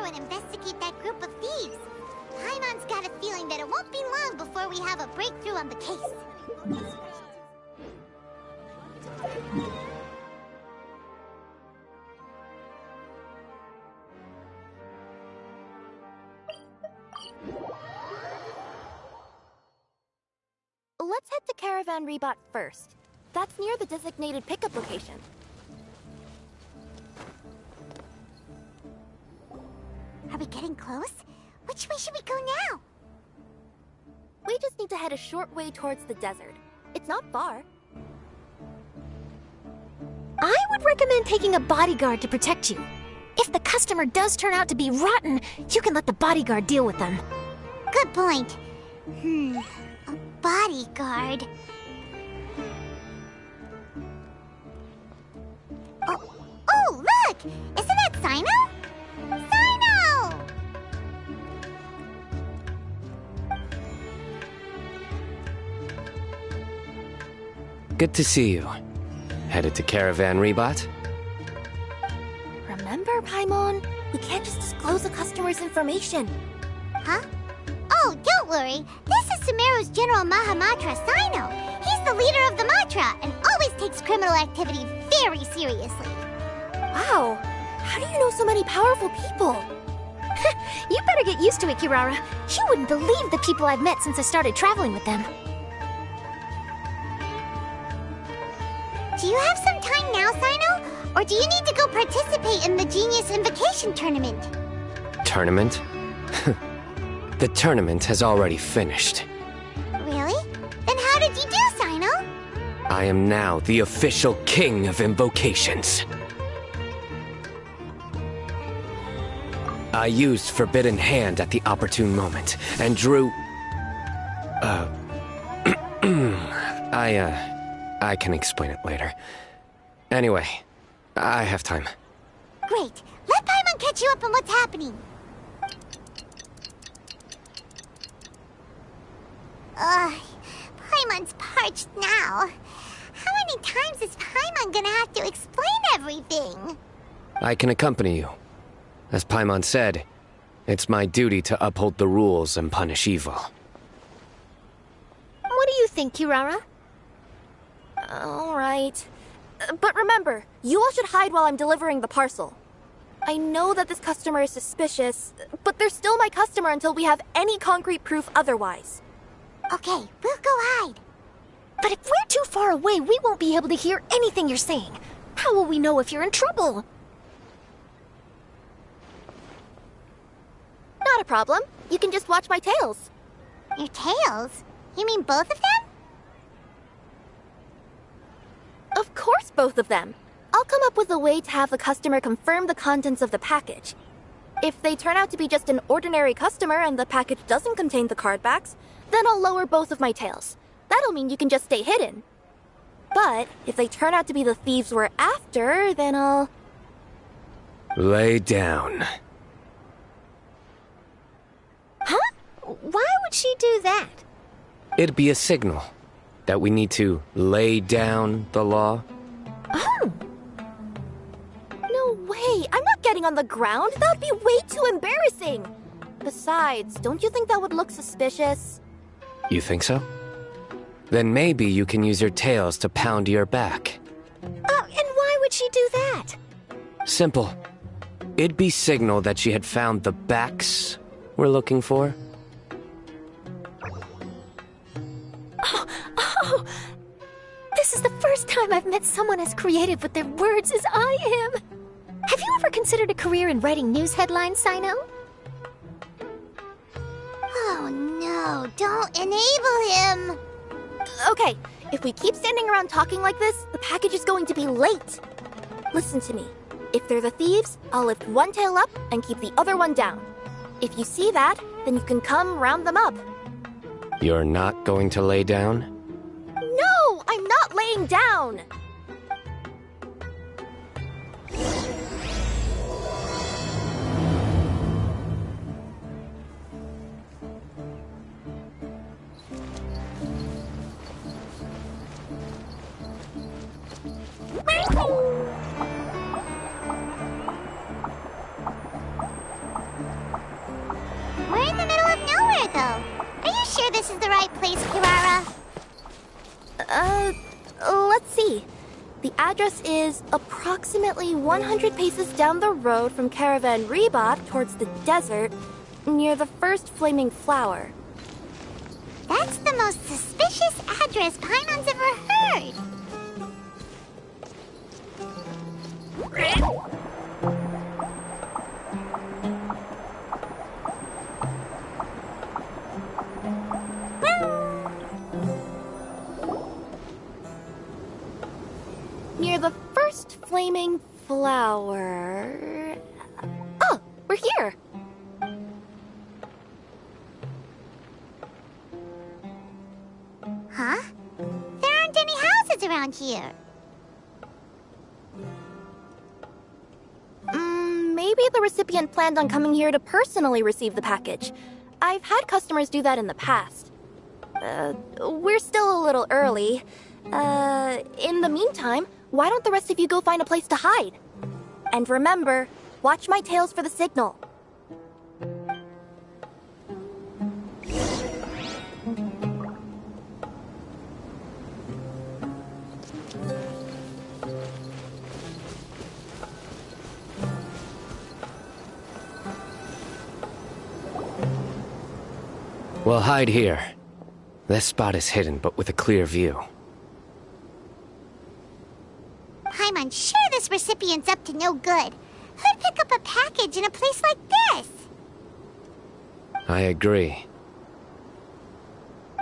through and investigate that group of thieves. Paimon's got a feeling that it won't be long before we have a breakthrough on the case. Let's head to Caravan Rebot first. That's near the designated pickup location. Are we getting close? Which way should we go now? We just need to head a short way towards the desert. It's not far. I would recommend taking a bodyguard to protect you. If the customer does turn out to be rotten, you can let the bodyguard deal with them. Good point. A bodyguard. Oh, look! Isn't that Sino? Sino! Good to see you. Headed to Caravan Rebot? Remember, Paimon? We can't just disclose the customer's information. Huh? Oh, don't worry. This is Sumeru's General Mahamatra, Sino. He's the leader of the Matra and always takes criminal activity very seriously. Wow. How do you know so many powerful people? You better get used to it, Kirara. You wouldn't believe the people I've met since I started traveling with them. Do you have some time now, Sino? Or do you need to go participate in the Genius Invocation Tournament? Tournament? The tournament has already finished. Really? Then how did you do, Sino? I am now the official king of invocations. I used Forbidden Hand at the opportune moment, and drew... I can explain it later. Anyway, I have time. Great. Let Paimon catch you up on what's happening. Paimon's parched now. How many times is Paimon gonna have to explain everything? I can accompany you. As Paimon said, it's my duty to uphold the rules and punish evil. What do you think, Kirara? All right. But remember, you all should hide while I'm delivering the parcel. I know that this customer is suspicious, but they're still my customer until we have any concrete proof otherwise. Okay, we'll go hide. But if we're too far away, we won't be able to hear anything you're saying. How will we know if you're in trouble? Not a problem. You can just watch my tails. Your tails? You mean both of them? Of course, both of them. I'll come up with a way to have the customer confirm the contents of the package. If they turn out to be just an ordinary customer and the package doesn't contain the card backs, then I'll lower both of my tails. That'll mean you can just stay hidden. But if they turn out to be the thieves we're after, then I'll... Lay down. Huh? Why would she do that? It'd be a signal that we need to lay down the law. Oh. No way! I'm not getting on the ground! That would be way too embarrassing! Besides, don't you think that would look suspicious? You think so? Then maybe you can use your tails to pound your back. And why would she do that? Simple. It'd be signal that she had found the backs we're looking for. Oh, this is the first time I've met someone as creative with their words as I am. Have you ever considered a career in writing news headlines, Sino? Oh no, don't enable him! Okay, if we keep standing around talking like this, the package is going to be late. Listen to me. If they're the thieves, I'll lift one tail up and keep the other one down. If you see that, then you can come round them up. You're not going to lay down? No, I'm not laying down! this is the right place, Kirara? Let's see. The address is approximately 100 paces down the road from Caravan Rebot towards the desert, near the first flaming flower. That's the most suspicious address Paimon's ever heard. Near the first flaming flower... Oh, we're here! Huh? There aren't any houses around here. Maybe the recipient planned on coming here to personally receive the package. I've had customers do that in the past. We're still a little early. In the meantime, why don't the rest of you go find a place to hide? And remember, watch my tails for the signal. We'll hide here. This spot is hidden, but with a clear view. Paimon's sure this recipient's up to no good. Who'd pick up a package in a place like this? I agree.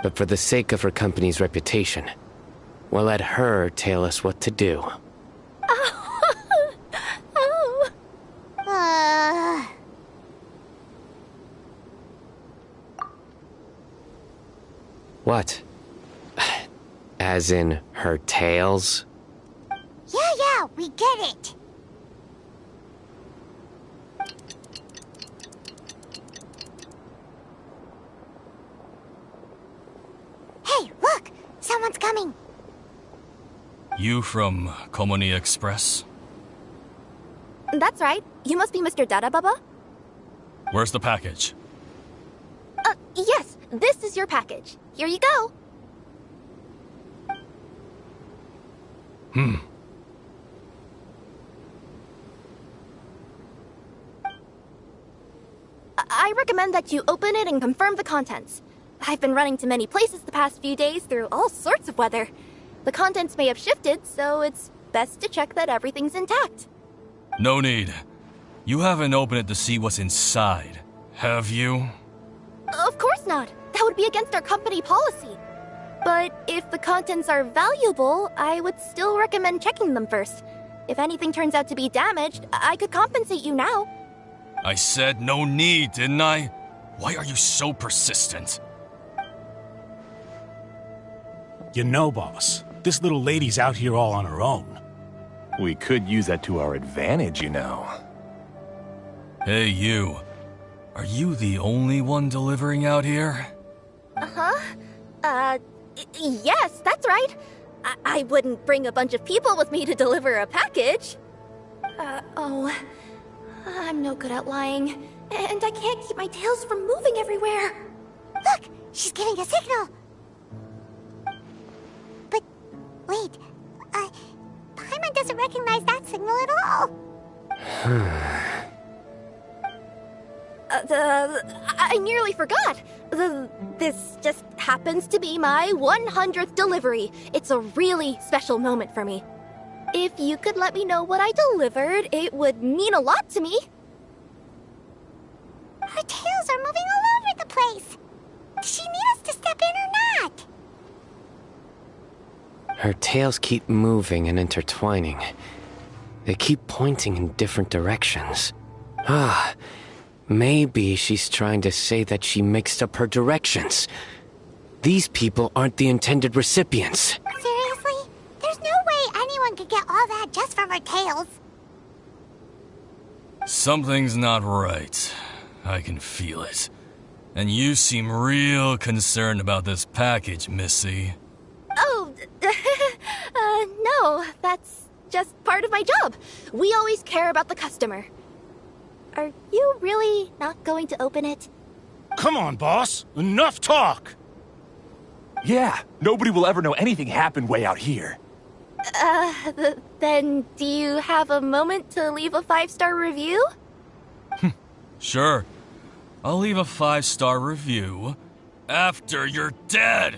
But for the sake of her company's reputation, we'll let her tell us what to do. Oh. What? As in her tails? Yeah, we get it. Hey, look! Someone's coming. You from Komoni Express? That's right. You must be Mr. Dada Baba? Where's the package? Yes, this is your package. Here you go. I recommend that you open it and confirm the contents. I've been running to many places the past few days through all sorts of weather. The contents may have shifted, so it's best to check that everything's intact. No need. You haven't opened it to see what's inside, have you? Of course not. That would be against our company policy. But if the contents are valuable, I would still recommend checking them first. If anything turns out to be damaged, I could compensate you now. I said no need, didn't I? Why are you so persistent? You know, boss, this little lady's out here all on her own. We could use that to our advantage, you know. Hey, you. Are you the only one delivering out here? Yes, that's right. I wouldn't bring a bunch of people with me to deliver a package. I'm no good at lying, and I can't keep my tails from moving everywhere. Look, she's giving a signal. But, wait, Paimon doesn't recognize that signal at all. I nearly forgot. This just happens to be my 100th delivery. It's a really special moment for me. If you could let me know what I delivered, it would mean a lot to me. Her tails are moving all over the place. Does she need us to step in or not? Her tails keep moving and intertwining. They keep pointing in different directions. Maybe she's trying to say that she mixed up her directions. These people aren't the intended recipients. Seriously? There's no way anyone could get all that just from her tails. Something's not right. I can feel it. And you seem real concerned about this package, Missy. Oh, no, that's just part of my job. We always care about the customer. Are you really not going to open it? Come on, boss. Enough talk. Yeah, nobody will ever know anything happened way out here. Then do you have a moment to leave a 5-star review? Sure. I'll leave a 5-star review after you're dead.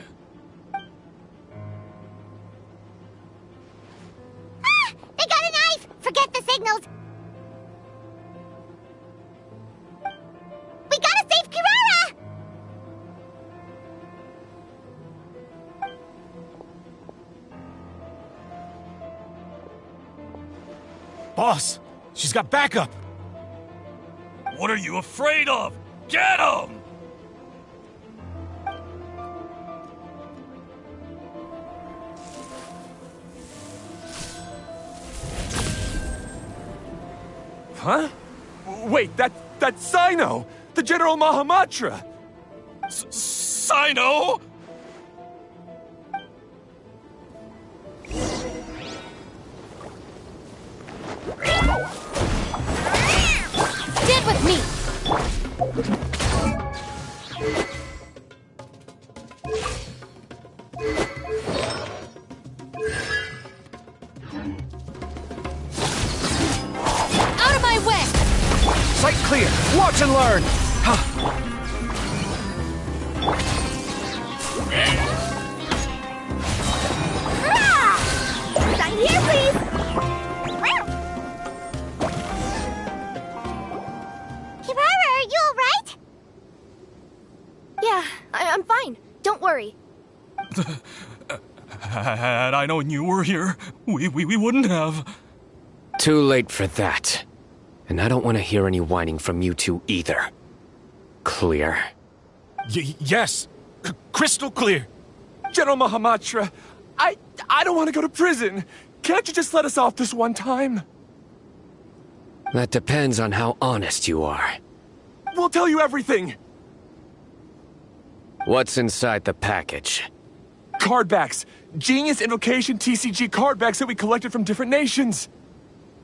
Ah! They got a knife! Forget the signals! We gotta save Kirara! Boss, she's got backup. What are you afraid of? Get him! Huh? Wait, that's Sino! The General Mahamatra! Sino? Stand with me! Out of my way! Sight clear! Watch and learn! Sign here, please! Kirara, are you alright? Yeah, I'm fine. Don't worry. Had I known you were here, we wouldn't have. Too late for that. And I don't want to hear any whining from you two either. Clear? Yes. Crystal clear. General Mahamatra, I don't want to go to prison. Can't you just let us off this one time? That depends on how honest you are. We'll tell you everything. What's inside the package? Cardbacks. Genius Invocation TCG cardbacks that we collected from different nations.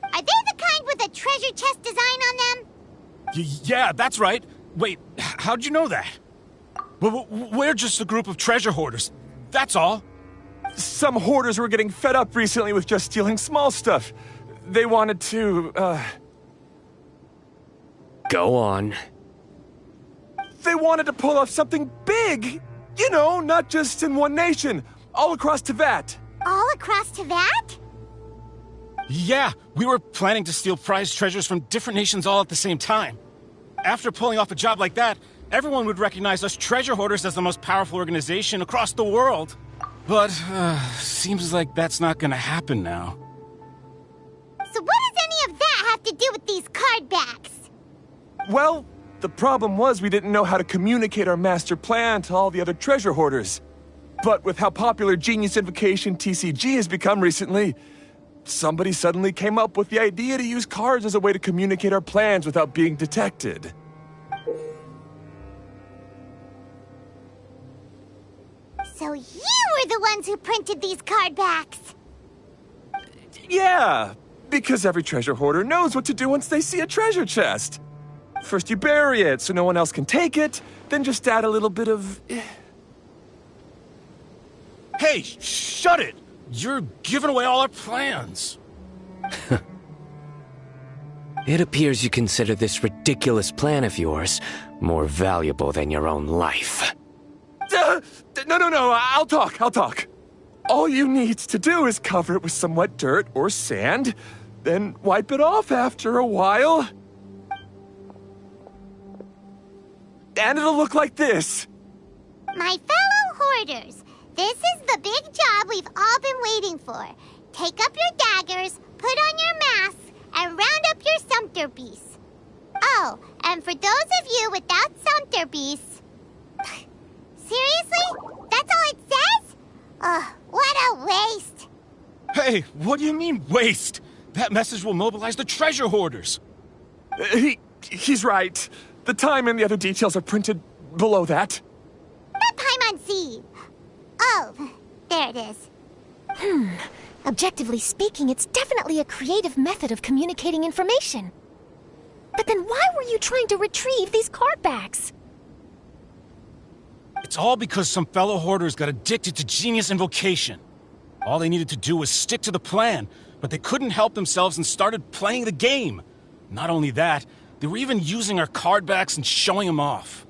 Are they the kind with a treasure chest design on them? Yeah, that's right. Wait, how'd you know that? We're just a group of treasure hoarders. That's all. Some hoarders were getting fed up recently with just stealing small stuff. They wanted to, Go on. They wanted to pull off something big! You know, not just in one nation, all across Teyvat. All across Teyvat? Yeah, we were planning to steal prized treasures from different nations all at the same time. After pulling off a job like that, everyone would recognize us treasure hoarders as the most powerful organization across the world. But, seems like that's not gonna happen now. So what does any of that have to do with these card backs? Well, the problem was we didn't know how to communicate our master plan to all the other treasure hoarders. But with how popular Genius Invocation TCG has become recently, somebody suddenly came up with the idea to use cards as a way to communicate our plans without being detected. So you were the ones who printed these card backs? Yeah, because every treasure hoarder knows what to do once they see a treasure chest. First you bury it so no one else can take it, then just add a little bit of... Hey, shut it! You're giving away all our plans. It appears you consider this ridiculous plan of yours more valuable than your own life. No, I'll talk. All you need to do is cover it with some wet dirt or sand, then wipe it off after a while. And it'll look like this. My fellow hoarders, this is the big job we've all been waiting for. Take up your daggers, put on your masks, and round up your sumpter beasts. Oh, and for those of you without sumpter beasts... Seriously? That's all it says? Ugh, what a waste. Hey, what do you mean, waste? That message will mobilize the treasure hoarders. He's right. The time and the other details are printed below that. Not Paimon Z. Oh, there it is. Objectively speaking, it's definitely a creative method of communicating information. But then why were you trying to retrieve these card backs? It's all because some fellow hoarders got addicted to Genius Invocation. All they needed to do was stick to the plan, but they couldn't help themselves and started playing the game. Not only that, they were even using our card backs and showing them off.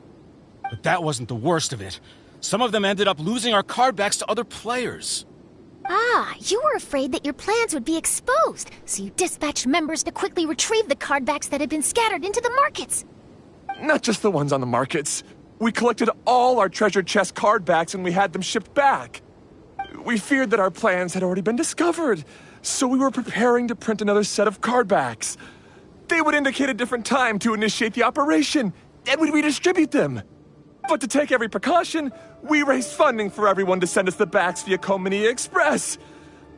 But that wasn't the worst of it. Some of them ended up losing our card backs to other players. Ah, you were afraid that your plans would be exposed, so you dispatched members to quickly retrieve the card backs that had been scattered into the markets. Not just the ones on the markets. We collected all our treasure chest card backs and we had them shipped back. We feared that our plans had already been discovered, so we were preparing to print another set of card backs. They would indicate a different time to initiate the operation, and we'd redistribute them. But to take every precaution, we raised funding for everyone to send us the backs via Komini Express.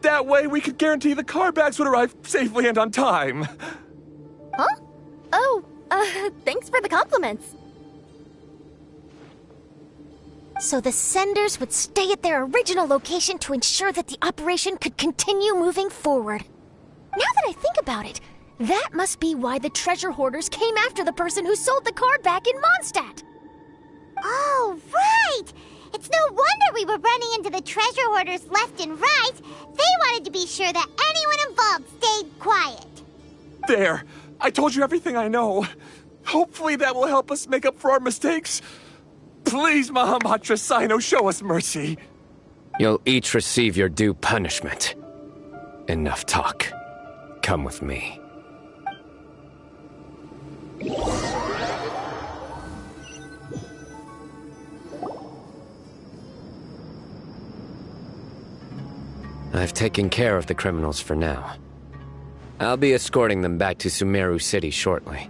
That way we could guarantee the card backs would arrive safely and on time. Huh? Oh, thanks for the compliments. So the senders would stay at their original location to ensure that the operation could continue moving forward. Now that I think about it, that must be why the treasure hoarders came after the person who sold the card back in Mondstadt. Oh, right! It's no wonder we were running into the treasure hoarders left and right. They wanted to be sure that anyone involved stayed quiet. There, I told you everything I know. Hopefully that will help us make up for our mistakes. Please, Mahamatra Sino, show us mercy. You'll each receive your due punishment. Enough talk. Come with me. I've taken care of the criminals for now. I'll be escorting them back to Sumeru City shortly.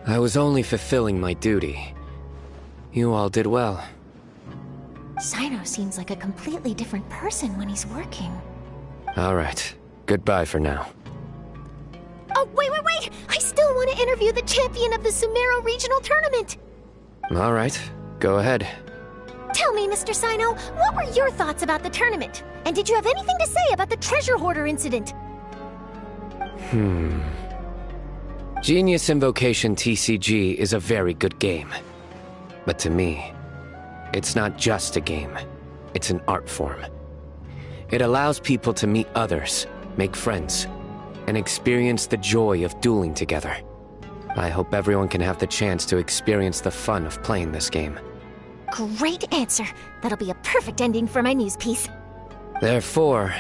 I was only fulfilling my duty. You all did well. Sino seems like a completely different person when he's working. All right. Goodbye for now. Oh, wait! I still want to interview the champion of the Sumeru Regional Tournament! All right. Go ahead. Tell me, Mr. Sino, what were your thoughts about the tournament? And did you have anything to say about the treasure hoarder incident? Genius Invocation TCG is a very good game. But to me, it's not just a game. It's an art form. It allows people to meet others, make friends, and experience the joy of dueling together. I hope everyone can have the chance to experience the fun of playing this game. Great answer. That'll be a perfect ending for my news piece. Therefore,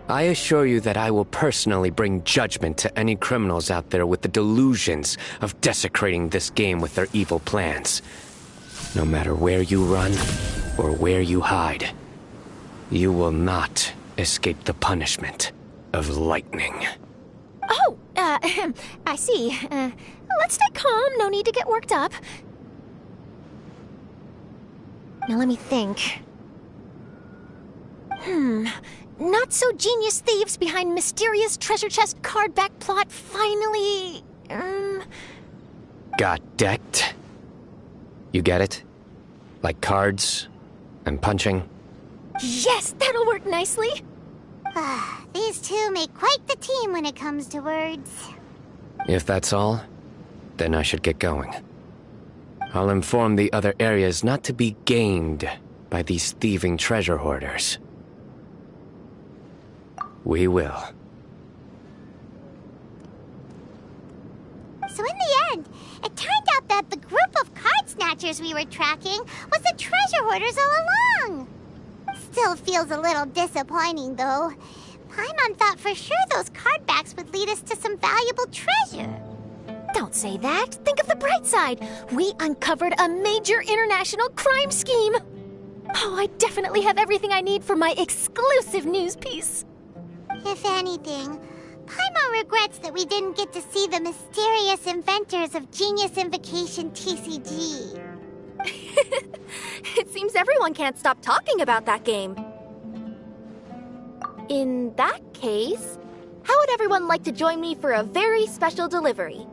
I assure you that I will personally bring judgment to any criminals out there with the delusions of desecrating this game with their evil plans. No matter where you run or where you hide, you will not escape the punishment of lightning. Oh, I see. Let's stay calm. No need to get worked up. Now let me think. Not so genius thieves behind mysterious treasure chest card back plot finally... Got decked? You get it? Like cards and punching? Yes, that'll work nicely. These two make quite the team when it comes to words. If that's all, then I should get going. I'll inform the other areas not to be gamed by these thieving treasure hoarders. We will. So in the end, it turned out that the group of card snatchers we were tracking was the treasure hoarders all along. Still feels a little disappointing, though. Paimon thought for sure those card backs would lead us to some valuable treasure. Don't say that. Think of the bright side. We uncovered a major international crime scheme. Oh, I definitely have everything I need for my exclusive news piece. If anything, Paimon regrets that we didn't get to see the mysterious inventors of Genius Invocation TCG. It seems everyone can't stop talking about that game. In that case, how would everyone like to join me for a very special delivery?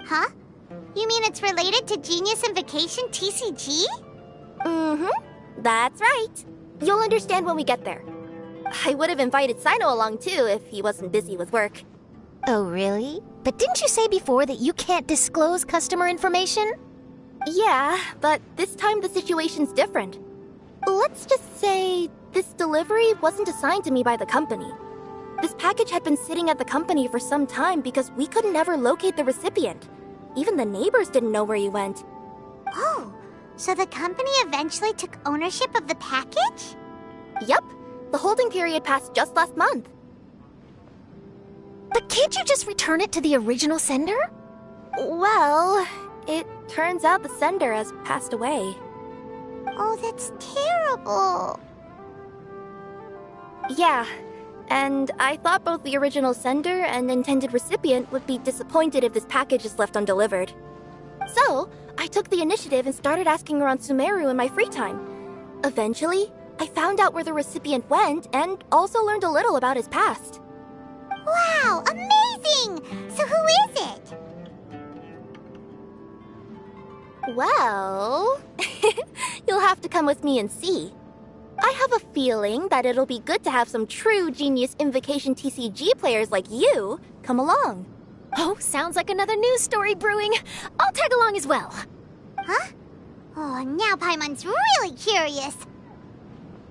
Huh? You mean it's related to Genius Invocation TCG? Mm-hmm. That's right. You'll understand when we get there. I would have invited Sino along too if he wasn't busy with work. Oh, really? But didn't you say before that you can't disclose customer information? Yeah, but this time the situation's different. Let's just say this delivery wasn't assigned to me by the company. This package had been sitting at the company for some time because we could never locate the recipient. Even the neighbors didn't know where he went. Oh, so the company eventually took ownership of the package? Yup, the holding period passed just last month. But can't you just return it to the original sender? Well, it turns out the sender has passed away. Oh, that's terrible. Yeah, and I thought both the original sender and intended recipient would be disappointed if this package is left undelivered. So, I took the initiative and started asking around Sumeru in my free time. Eventually, I found out where the recipient went and also learned a little about his past. Wow, amazing! So who is it? Well, you'll have to come with me and see. I have a feeling that it'll be good to have some true Genius Invocation TCG players like you come along. Oh, sounds like another news story brewing. I'll tag along as well. Huh? Oh, now Paimon's really curious.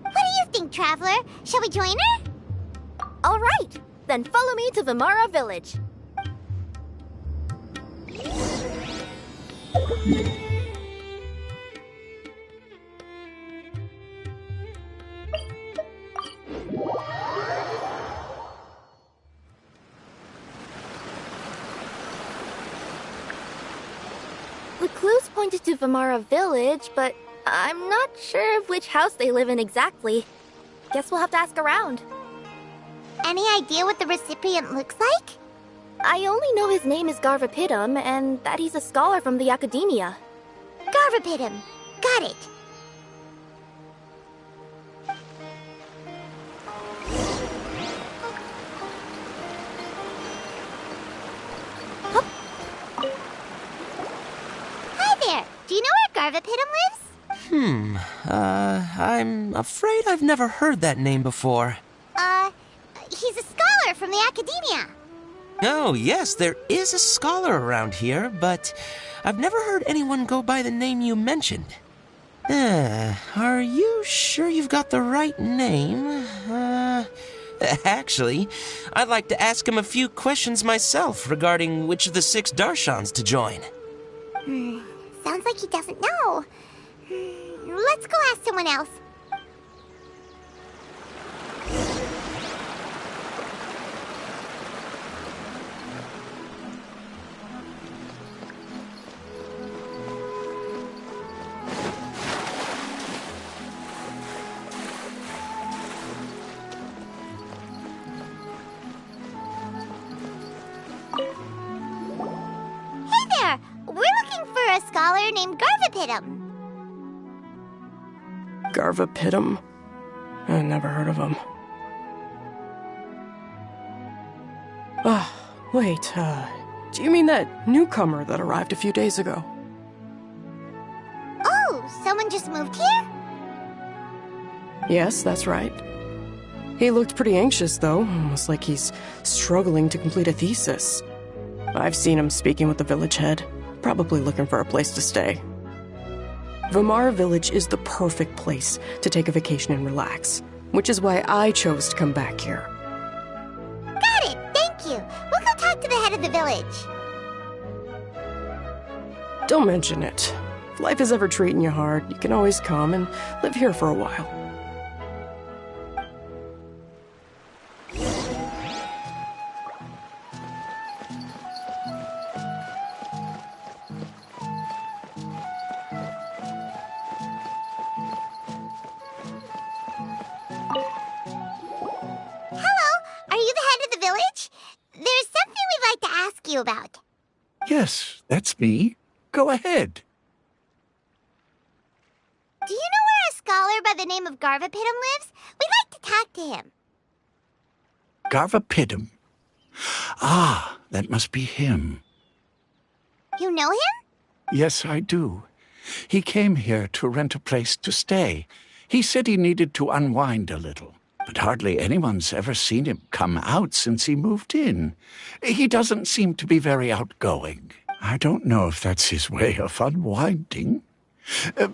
What do you think, Traveler? Shall we join her? All right, then follow me to Vimara Village. The clues pointed to Vimara Village, but I'm not sure of which house they live in exactly. Guess we'll have to ask around. Any idea what the recipient looks like? I only know his name is Garvapitum and that he's a scholar from the academia. Garvapitum. Got it. Hup. Hi there. Do you know where Garvapitum lives? I'm afraid I've never heard that name before. He's a scholar from the academia. Oh, yes, there is a scholar around here, but I've never heard anyone go by the name you mentioned. Are you sure you've got the right name? Actually, I'd like to ask him a few questions myself regarding which of the 6 Darshans to join. Sounds like he doesn't know. Let's go ask someone else. Hey there! We're looking for a scholar named Garvapitum. Garvapitum? I never heard of him. Wait, do you mean that newcomer that arrived a few days ago? Oh, someone just moved here? Yes, that's right. He looked pretty anxious, though, almost like he's struggling to complete a thesis. I've seen him speaking with the village head, probably looking for a place to stay. Vimara Village is the perfect place to take a vacation and relax, which is why I chose to come back here. Got it, thank you. We'll go talk to the head of the village. Don't mention it. If life is ever treating you hard, you can always come and live here for a while. Are you the head of the village? There's something we'd like to ask you about. Yes, that's me. Go ahead. Do you know where a scholar by the name of Garvapitum lives? We'd like to talk to him. Garvapitum. Ah, that must be him. You know him? Yes, I do. He came here to rent a place to stay. He said he needed to unwind a little, but hardly anyone's ever seen him come out since he moved in. He doesn't seem to be very outgoing. I don't know if that's his way of unwinding,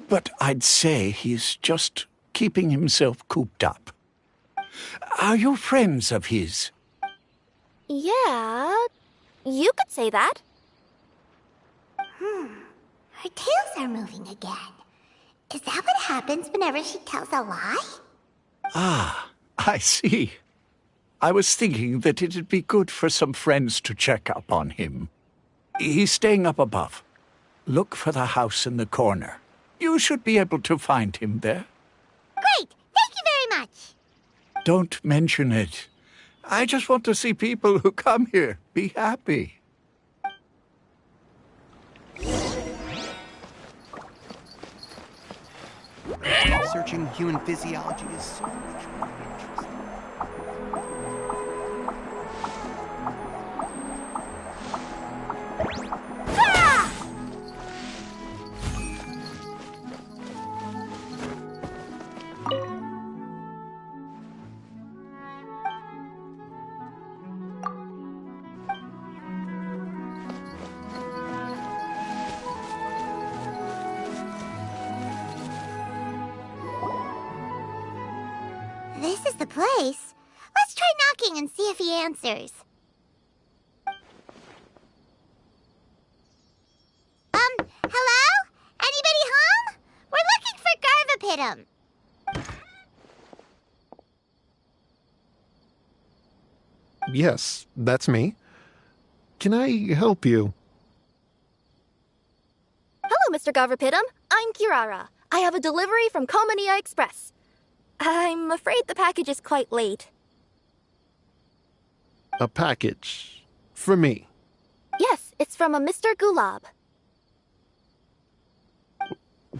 but I'd say he's just keeping himself cooped up. Are you friends of his? Yeah, you could say that. Her tails are moving again. Is that what happens whenever she tells a lie? Ah, I see. I was thinking that it'd be good for some friends to check up on him. He's staying up above. Look for the house in the corner. You should be able to find him there. Great! Thank you very much! Don't mention it. I just want to see people who come here be happy. Researching human physiology is so much more interesting. This is the place. Let's try knocking and see if he answers. Hello? Anybody home? We're looking for Garvapitum. Yes, that's me. Can I help you? Hello, Mr. Garvapitum. I'm Kirara. I have a delivery from Komania Express. I'm afraid the package is quite late. A package. For me. Yes, it's from a Mr. Gulab.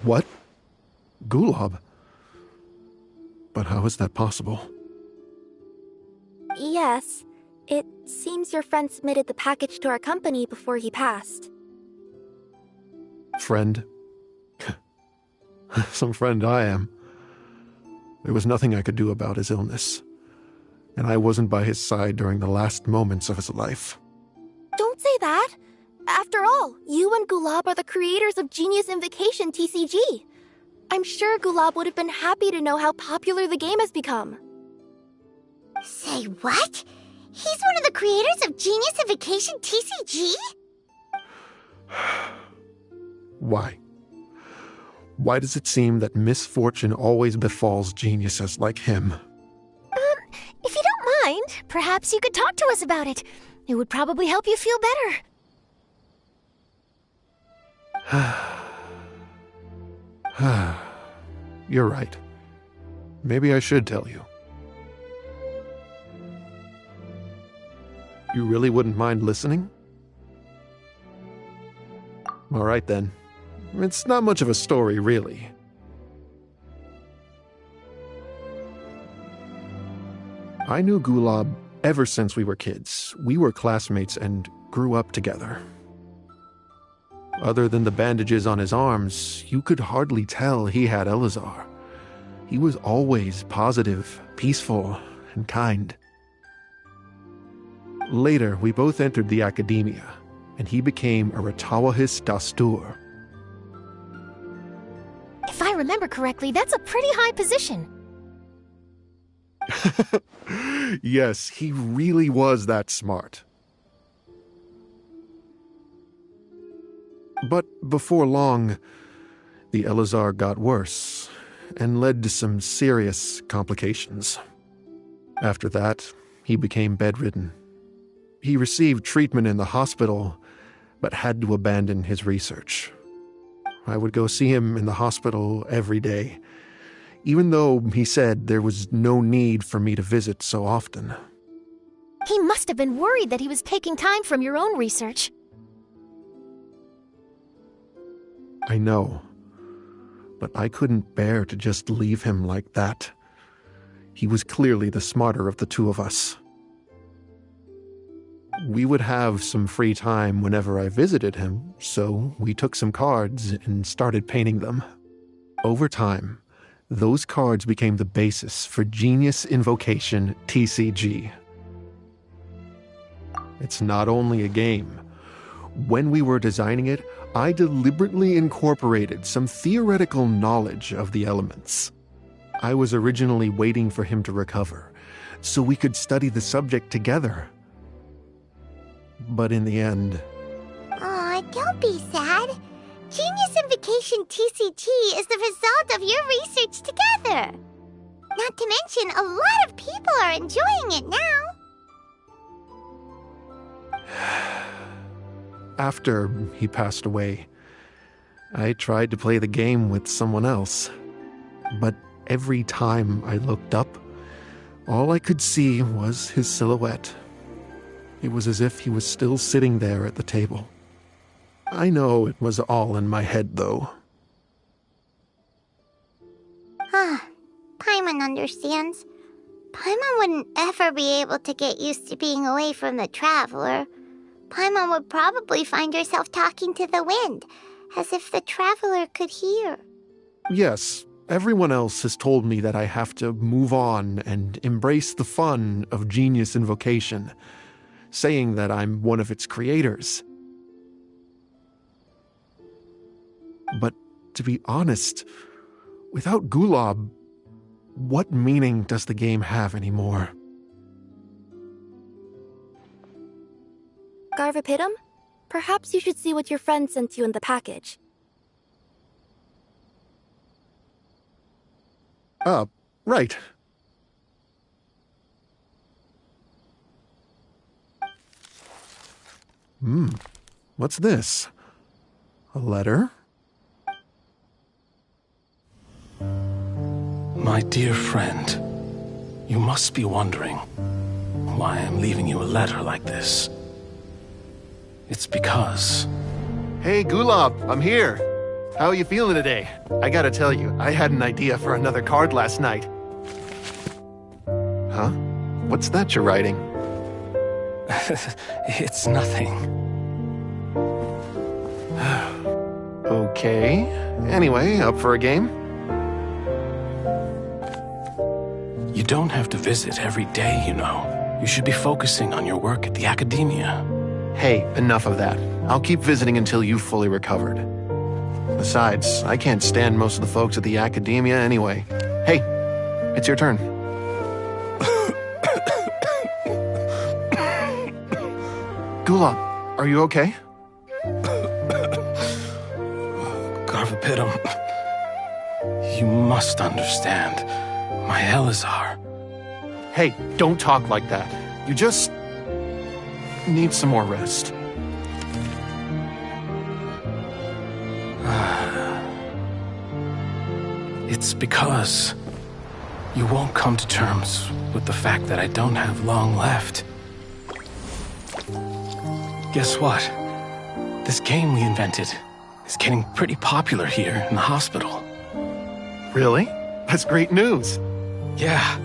What? Gulab? But how is that possible? Yes. It seems your friend submitted the package to our company before he passed. Friend? Some friend I am. There was nothing I could do about his illness, and I wasn't by his side during the last moments of his life. Don't say that! After all, you and Gulab are the creators of Genius Invocation TCG. I'm sure Gulab would have been happy to know how popular the game has become. Say what? He's one of the creators of Genius Invocation TCG? Why? Why does it seem that misfortune always befalls geniuses like him? If you don't mind, perhaps you could talk to us about it. It would probably help you feel better. You're right. Maybe I should tell you. You really wouldn't mind listening? All right, then. It's not much of a story, really. I knew Gulab ever since we were kids. We were classmates and grew up together. Other than the bandages on his arms, you could hardly tell he had Elazar. He was always positive, peaceful, and kind. Later, we both entered the academia, and he became a Ratawahis Dastur. If I remember correctly, that's a pretty high position. Yes, he really was that smart. But before long, the Elazar got worse and led to some serious complications. After that, he became bedridden. He received treatment in the hospital, but had to abandon his research. I would go see him in the hospital every day, even though he said there was no need for me to visit so often. He must have been worried that he was taking time from your own research. I know, but I couldn't bear to just leave him like that. He was clearly the smarter of the two of us. We would have some free time whenever I visited him, so we took some cards and started painting them. Over time, those cards became the basis for Genius Invocation TCG. It's not only a game. When we were designing it, I deliberately incorporated some theoretical knowledge of the elements. I was originally waiting for him to recover, so we could study the subject together. But in the end... Aw, don't be sad. Genius Invocation TCG is the result of your research together. Not to mention, a lot of people are enjoying it now. After he passed away, I tried to play the game with someone else. But every time I looked up, all I could see was his silhouette. It was as if he was still sitting there at the table. I know it was all in my head, though. Paimon understands. Paimon wouldn't ever be able to get used to being away from the Traveler. Paimon would probably find herself talking to the wind, as if the Traveler could hear. Yes, everyone else has told me that I have to move on and embrace the fun of Genius Invocation, saying that I'm one of its creators. But to be honest, without Gulob, what meaning does the game have anymore? Garvapidum, perhaps you should see what your friend sent you in the package. Right. What's this? A letter? My dear friend, you must be wondering why I'm leaving you a letter like this. It's because... Hey, Gulob, I'm here. How are you feeling today? I gotta tell you, I had an idea for another card last night. Huh? What's that you're writing? It's nothing. Okay. Anyway, up for a game? You don't have to visit every day, you know. You should be focusing on your work at the academia. Hey, enough of that. I'll keep visiting until you've fully recovered. Besides, I can't stand most of the folks at the academia anyway. Hey, it's your turn. Gulob, are you okay? Garvapidum, you must understand. My Elazar. Hey, don't talk like that. You just need some more rest. It's because you won't come to terms with the fact that I don't have long left. Guess what? This game we invented is getting pretty popular here in the hospital. Really? That's great news. Yeah.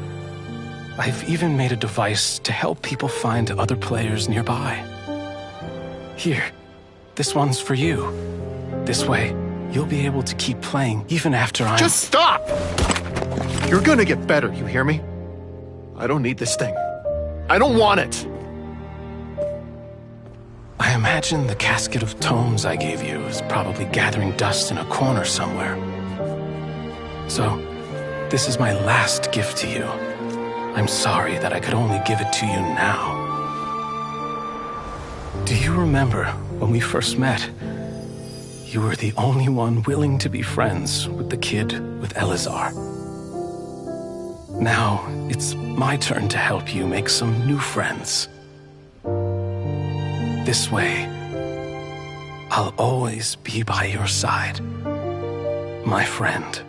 I've even made a device to help people find other players nearby. Here, this one's for you. This way, you'll be able to keep playing even after I'm... Just stop! You're gonna get better, you hear me? I don't need this thing. I don't want it! I imagine the casket of tomes I gave you is probably gathering dust in a corner somewhere. So, this is my last gift to you. I'm sorry that I could only give it to you now. Do you remember when we first met? You were the only one willing to be friends with the kid with Elazar. Now, it's my turn to help you make some new friends. This way, I'll always be by your side, my friend.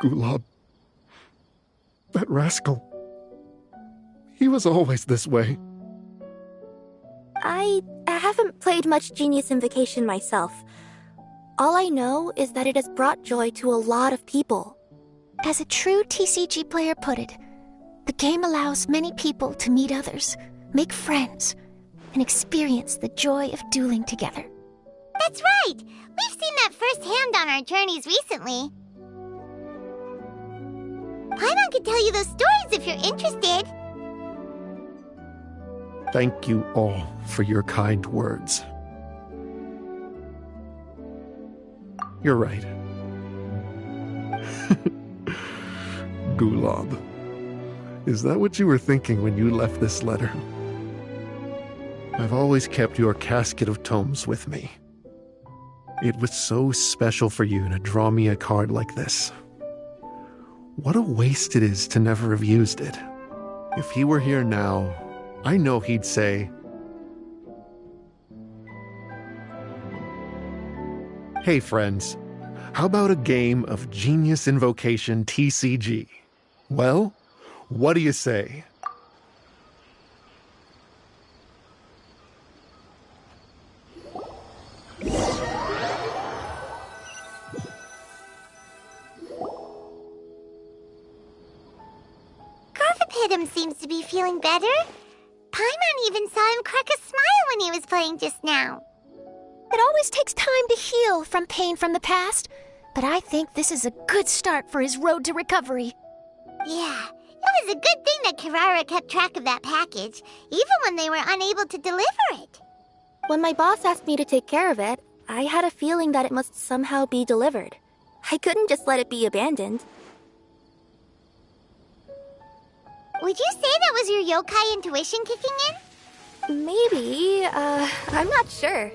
Gulob. That rascal. He was always this way. I haven't played much Genius Invocation myself. All I know is that it has brought joy to a lot of people. As a true TCG player put it, the game allows many people to meet others, make friends, and experience the joy of dueling together. That's right! We've seen that firsthand on our journeys recently. Paimon could tell you those stories if you're interested. Thank you all for your kind words. You're right. Gulob. Is that what you were thinking when you left this letter? I've always kept your casket of tomes with me. It was so special for you to draw me a card like this. What a waste it is to never have used it. If he were here now, I know he'd say, "Hey friends, how about a game of Genius Invocation TCG? Well, what do you say?" Garvapidum seems to be feeling better. Paimon even saw him crack a smile when he was playing just now. It always takes time to heal from pain from the past, but I think this is a good start for his road to recovery. Yeah, it was a good thing that Kirara kept track of that package, even when they were unable to deliver it. When my boss asked me to take care of it, I had a feeling that it must somehow be delivered. I couldn't just let it be abandoned. Would you say that was your yokai intuition kicking in? Maybe, I'm not sure.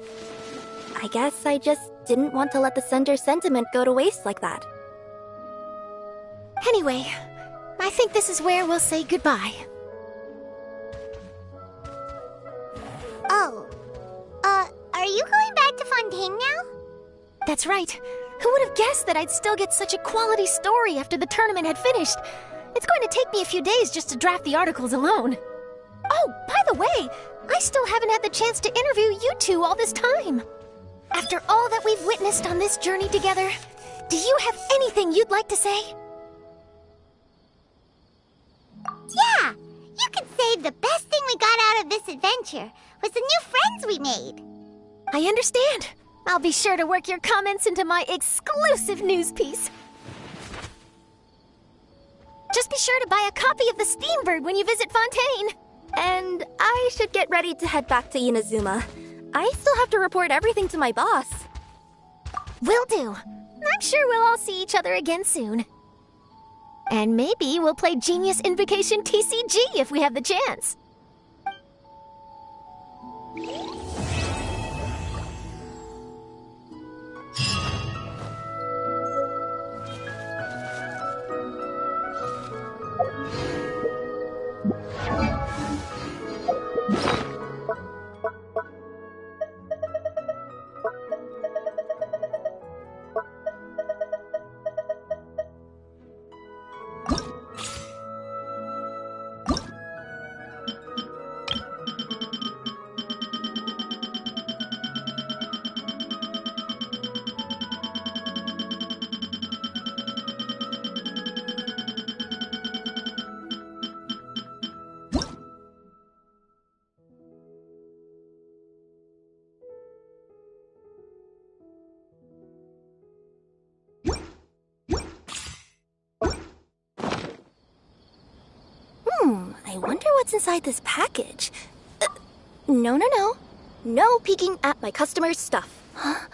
I guess I just didn't want to let the sender's sentiment go to waste like that. Anyway, I think this is where we'll say goodbye. Oh, are you going back to Fontaine now? That's right. Who would have guessed that I'd still get such a quality story after the tournament had finished? It's going to take me a few days just to draft the articles alone. Oh, by the way, I still haven't had the chance to interview you two all this time. After all that we've witnessed on this journey together, do you have anything you'd like to say? Yeah, you could say the best thing we got out of this adventure was the new friends we made. I understand. I'll be sure to work your comments into my exclusive news piece. Just be sure to buy a copy of the Steambird when you visit Fontaine. And I should get ready to head back to Inazuma. I still have to report everything to my boss. Will do. I'm sure we'll all see each other again soon. And maybe we'll play Genius Invocation TCG if we have the chance. I wonder what's inside this package. No. No peeking at my customers' stuff. Huh?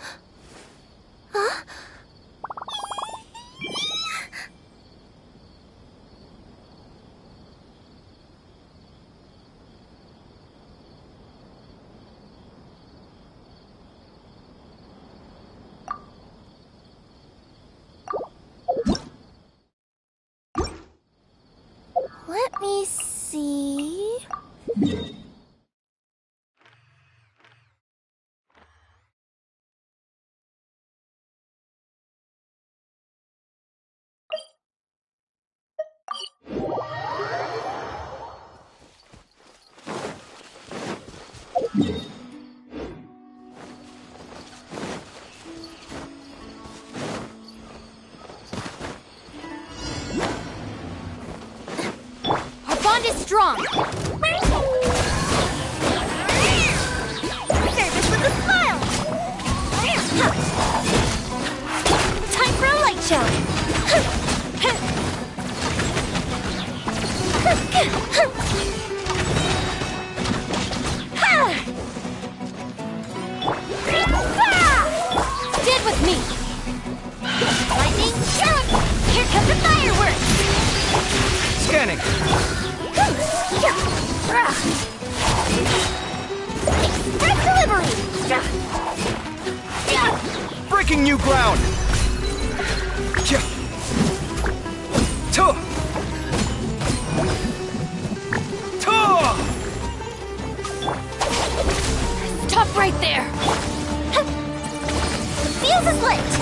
Let me see. strong! Service with a smile! Time for a light show! Stand with me! Lightning shoot! Here comes the fireworks! Scanning! Express delivery! Breaking new ground! Stop right there! The fuse is lit!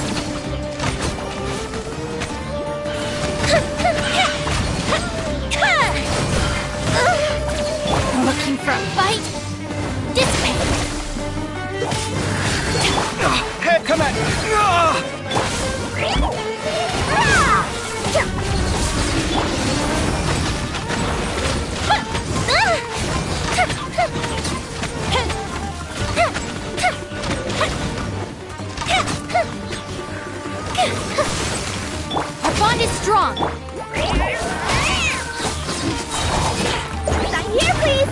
Looking for a fight? Dissipate! Head, come at me! Our bond is strong! Sign here, please!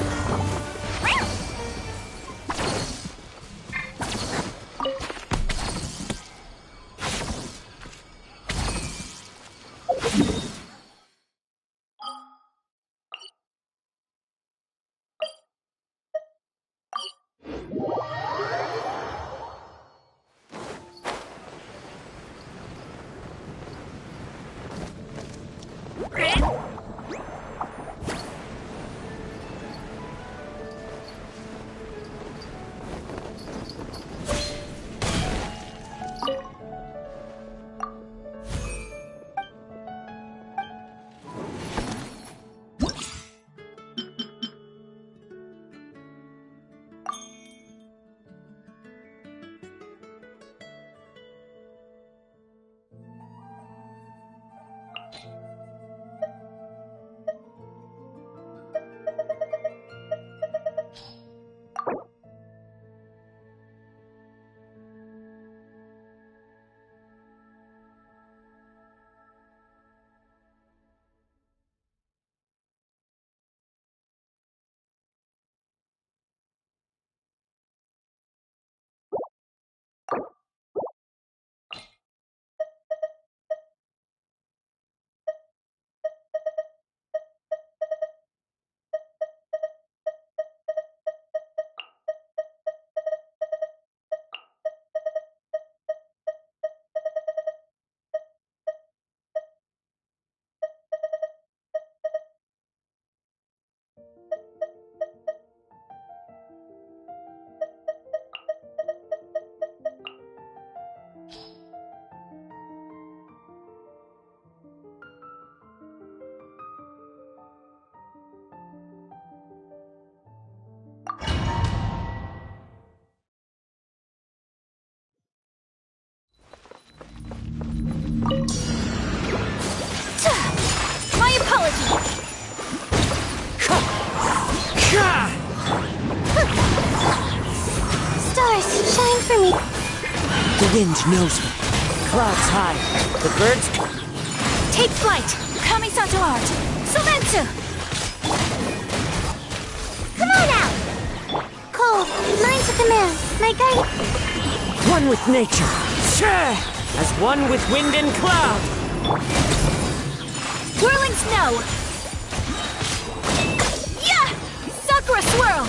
My apologies! Stars, shine for me! The wind knows me. Clouds high. The birds... Take flight! Kamisato art! Somensu! Come on out! Cold, mind to command. My guide... One with nature. Sure! As one with wind and cloud. Whirling snow! Yeah! Sakura swirl!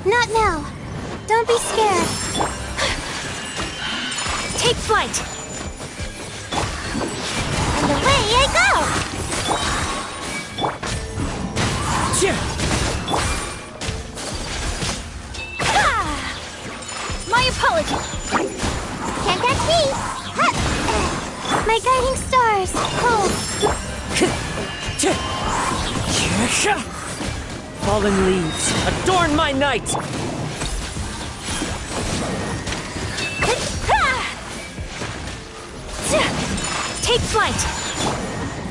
Not now. Don't be scared. Take flight. And away I go! My apologies. Can't catch me. My guiding stars. Cold. Fallen leaves, adorn my night! Take flight.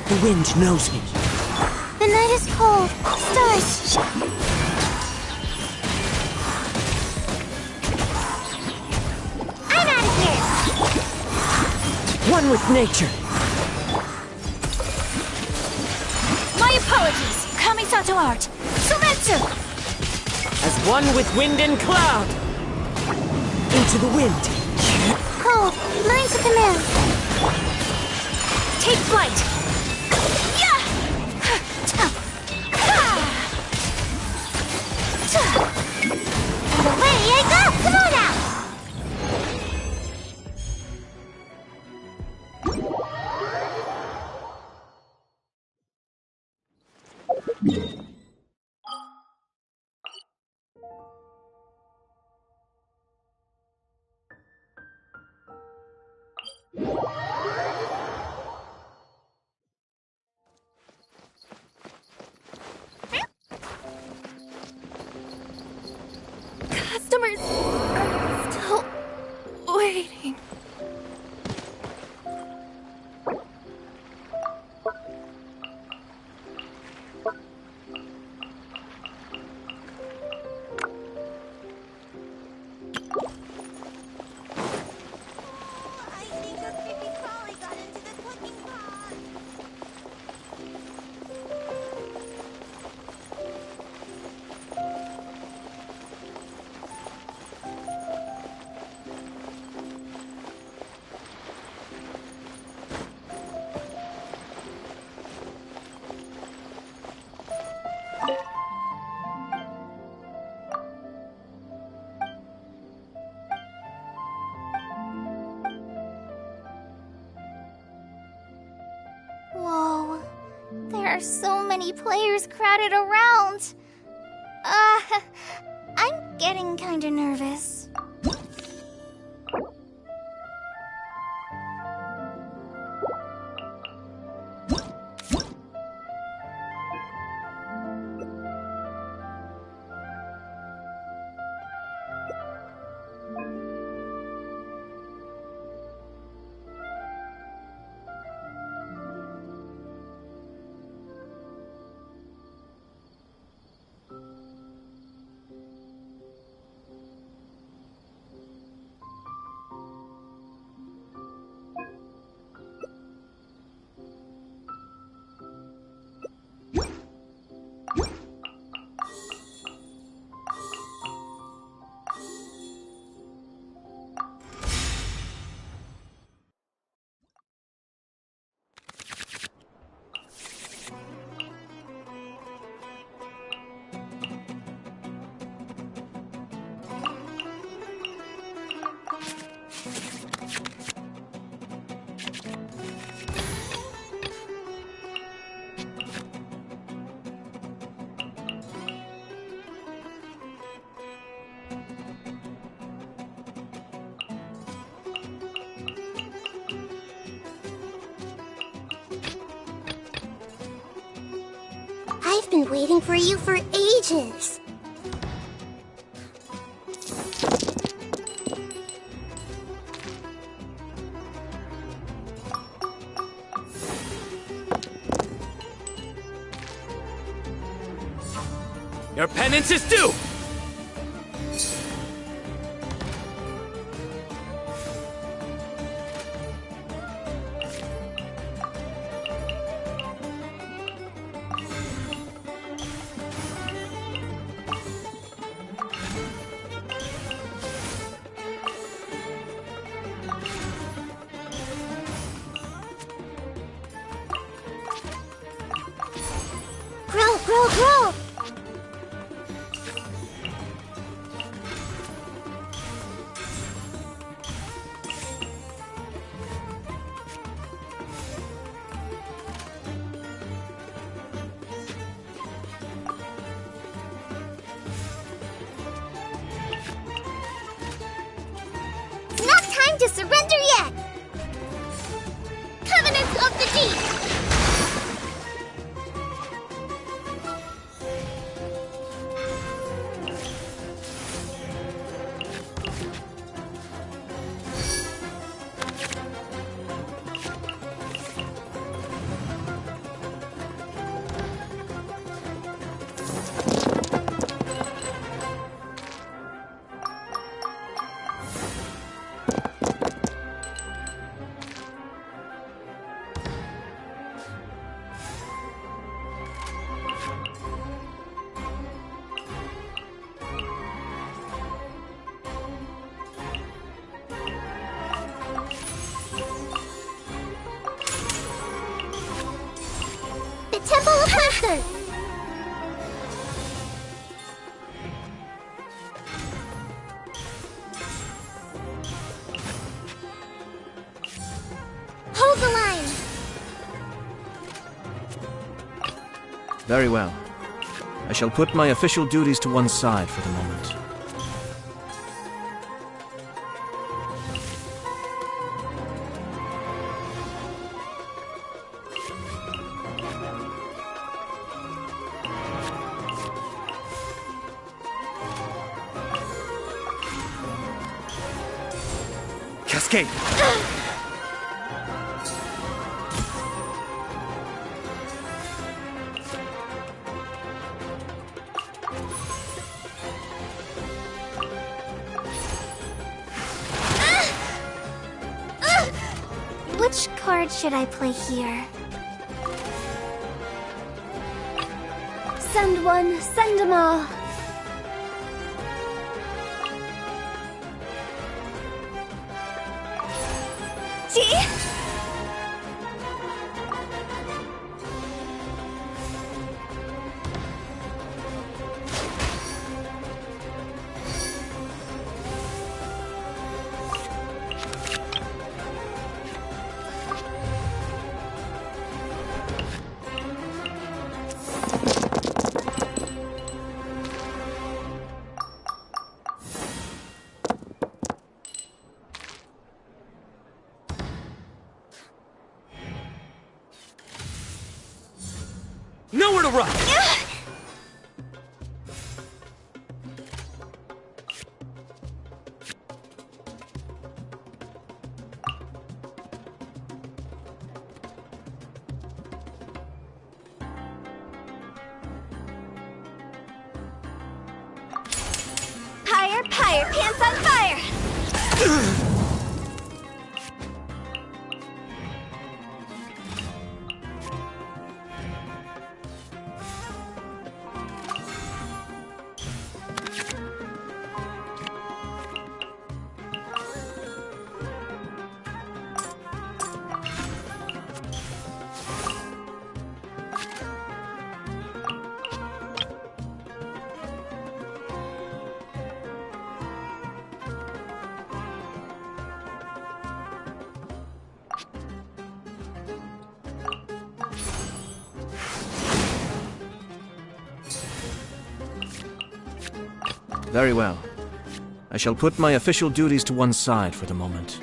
The wind knows me. The night is cold. Stars. I'm out of here. One with nature. My apologies. Kamisato art. Sumetsu! As one with wind and cloud. Into the wind. Cold. Learn to command. Take flight. And away I go! Come on out! Customers are still waiting. I think a creepy crawly got into the cooking pot. Whoa, there are so many players crowded around. I'm getting kinda nervous. I've been waiting for you for ages. Your penance is due! Grow, grow, grow! It's not time to surrender yet! Covenants of the Deep! Temple of Wisdom! Hold the line! Very well. I shall put my official duties to one side for the moment. Cascade! Which card should I play here? Send one, send them all. Gee! Nowhere to run! Higher, higher, pants on fire! Very well. I shall put my official duties to one side for the moment.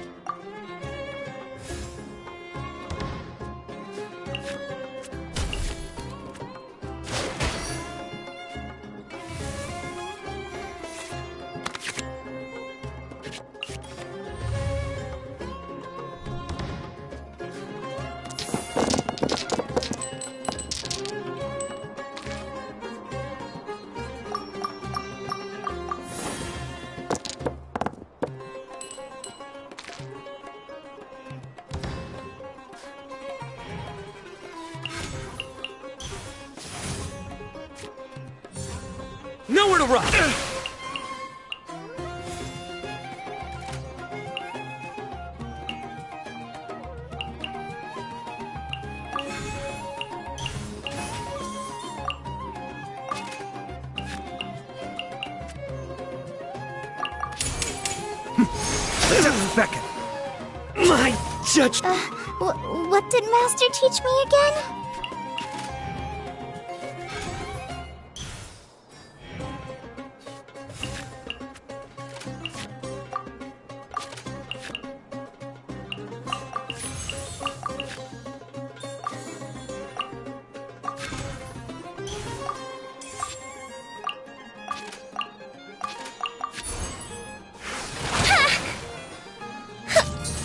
Nowhere to run! Just Beckett! My judge! What did Master teach me again?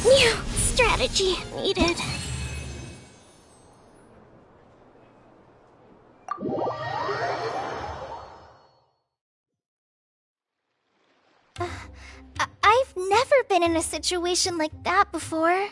New strategy needed. I've never been in a situation like that before.